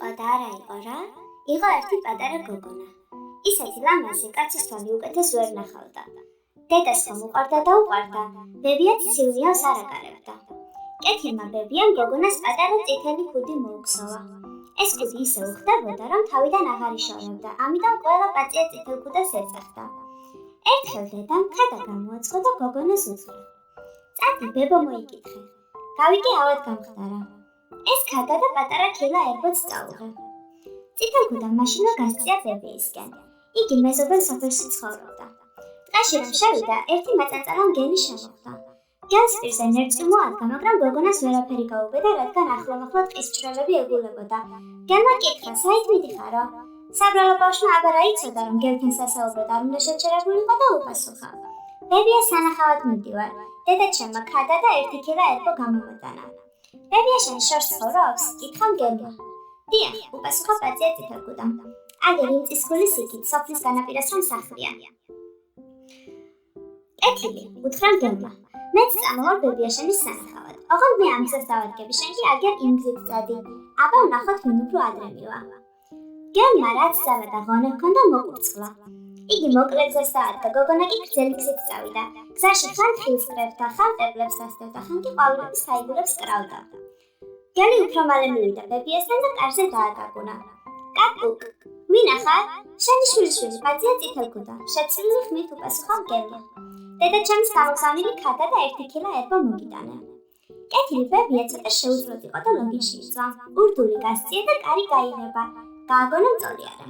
სიტყვა და არა იყო რა. იყო ერთი პატარა გოგონა. ისეთი ლამაზი, კაცის თვალი უკეთეს ვერ ნახავდა. დედას ხომ უყვარდა და უყვარდა, ბებიაც ცივნიავს არ აკარებდა. კეთილმა ბებიამ გოგონას პატარა წითელი ქუდი მოუგზავა. ეს ქუდი ისე უხდებოდა, რომ თავიდან აღარ იშორებდა, ამიტომ ყველა პაწია წითელ ქუდას ეწახდა. ერთხელ დედამ ხადა გამოაცხო და გოგონას უთხრა: "წადი, ბებო მოიკითხე. გავიგე ავად გამხდარა. ეს ხადა და პატარა ქილა ერბოც წაუღე." წითელ ქუდამ მაშინვე გასწია ბებიისკენ. იგი მეზობელ სოფელში ცხოვრობდა. ტყეში რომ შევიდა, ერთი მაწანწალო მგელი შემოხვდა. მგელს პირზე ნერწყვი მოადგა, მაგრამ გოგონას ვერაფერი გაუბედა, რადგან ახლომახლო ტყის ჭრელები ეგულებოდა. მგელმა კითხა: "საით მიდიხარო?" საბრალო ბავშვმა აბარა იცოდა, რომ მგელთან სასაუბროდ არ უნდა შეჩერებულიყო და უპასუხა: "ბებია, სანახავად მიდივარ. დედაჩემმა ხადა და ერთი ქილა ერბო გამომეტანა." "ბებია, შენ შორს ცხოვრობს?" კითხა მგელმა. "დიახ," უპასუხა პაწია წითელ ქუდამ. "აგერ იმ წისქვილის იქით, სოფლის განაპირასთან სახლია." "კეთილი," უთხრა მგელმა. "მეც წამოვარ ბებია შენის სანახავად. ოღონდ მე ამ გზას დავადგები, შენ კი აგერ იმ გზით წადი. აბა ვნახოთ ვინ უფრო ადრე მივა." მგელმა რაც ძალა და ღონე ჰქონდა მოკურწყლა. იგი მოკლე გზას დაადგა, გოგონა კი გრძელი გზით წავიდა. გზაში ხან ხილს კრებდა, ხან პეპლებს დასდევდა, ხან კი ყვავილების საიდურებს კრავდა. მგელი უფრო მალე მივიდა ბებიასთან და კარზე დააგაგუნა. "კაკუკ, ვინა ხარ?" "შენი შვილიშვილი, პაწია წითელ ქუდა," შეცვლილი ხმით უპასუხა მგელმა. "დედაჩემს გამოგზავნილი ხადა და ერთი ქილა ერბო მოგიტანე." კეთილი ბებია ცოტა შეუძლოდ იყო და ლოგინში იწვა. ურდული გასწია და კარი გაიღება. გააგონა მწოლიარე.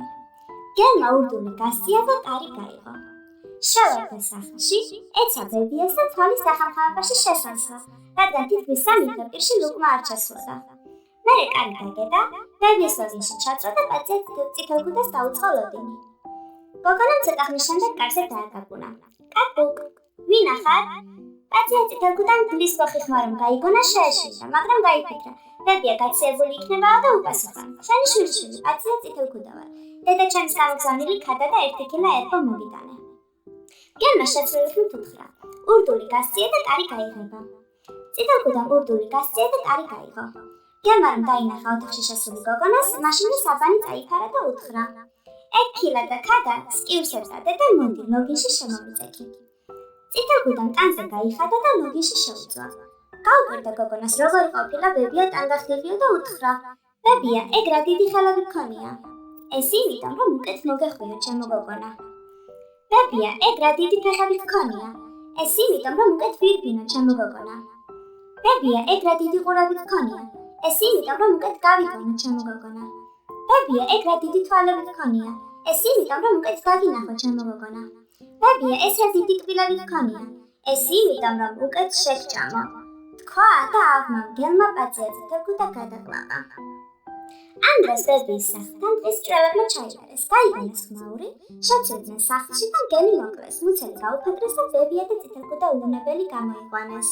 მგელმა ურდული გასწია და კარი გაიღო. შევარდა სახლში, ეცა ბებიას და თვალის სახამხამებაში შესანსა, რადგან თითქმის სამი დღე პირში ლუკმა არ ჩასვლოდა. მერე კარი დაგედა, ბებიის ლოდინში ჩაწვა და პაწია წითელ ქუდას დაუწყო ლოდინი. გოგონამ ცოტა ხნის შემდეგ კარზე დააგაგუნა. "კაკუკ, ვინა ხარ?" პაწია წითელ ქუდამ გulis მოხიხმა რომ გაიგონა შეეშინდა, მაგრამ გაიფიქრა. ბებია გაციებული იქნებაო და უპასუხა: "შენი შვილიშვილი, პაწია წითელ ქუდა ვარ. დედაჩემს გამოგზავნილი ხადა და ერთი ქილა ერბო მოგიტანე." მგელმა შეცვლილი ხმით უთხრა: "ურდული გასწია და კარი გაიღება." წითელ ქუდამ ურდული გასწია და კარი გაიღო. მგელმა რომ დაინახა ოთახში შესული გოგონას, მაშინვე საბანი წაიფარა და უთხრა: "ეგ ქილა და ხადა სკივს ეწადე და მოდი ლოგინში შემომიწექი." წითელ ქუდამ ტანზე გაიხადა და ლოგინში შეუწვა. გაუკვირდა გოგონას როგორ ყოფილა ბებია ტანგახტილიო და უთხრა: "ბებია, ეგ რა დიდი ხელები გქონია." "ეს იმიტომ, რომ უკეთ მოგეხვიო, ჩემო გოგონა." "ბებია, ეგ რა დიდი ფეხები გქონია." "ეს იმიტომ, რომ უკეთ ვირბინო, ჩემო გოგონა." "ბებია, ეგ რა დიდი ყურები გქონია." "ეს იმიტომ, რომ უკეთ გავიგონო, ჩემო გოგონა." "ბებია, ეგ რა დიდი თვალები გქონია." "ეს იმიტომ, რომ უკეთ გაგინახო, ჩემო გოგონა." "ბებია, ეს რა დიდი კბილები გქონია." "ეს იმიტომ, რომ უკეთ შეგჭამო." თქვა და აღმა მგელმა პაწია წითელ ქუდა გადაკლაყა. ამ დროს ბებიის სახლთან ტყის ჭრელებმა ჩაიარეს, გაიგონეს ხმაური, შეცვლიდნენ სახლში და მგელი მოკლეს, მუცელი გაუფეთრეს და ბებია და წითელ ქუდა უვნებელი გამოიყვანეს.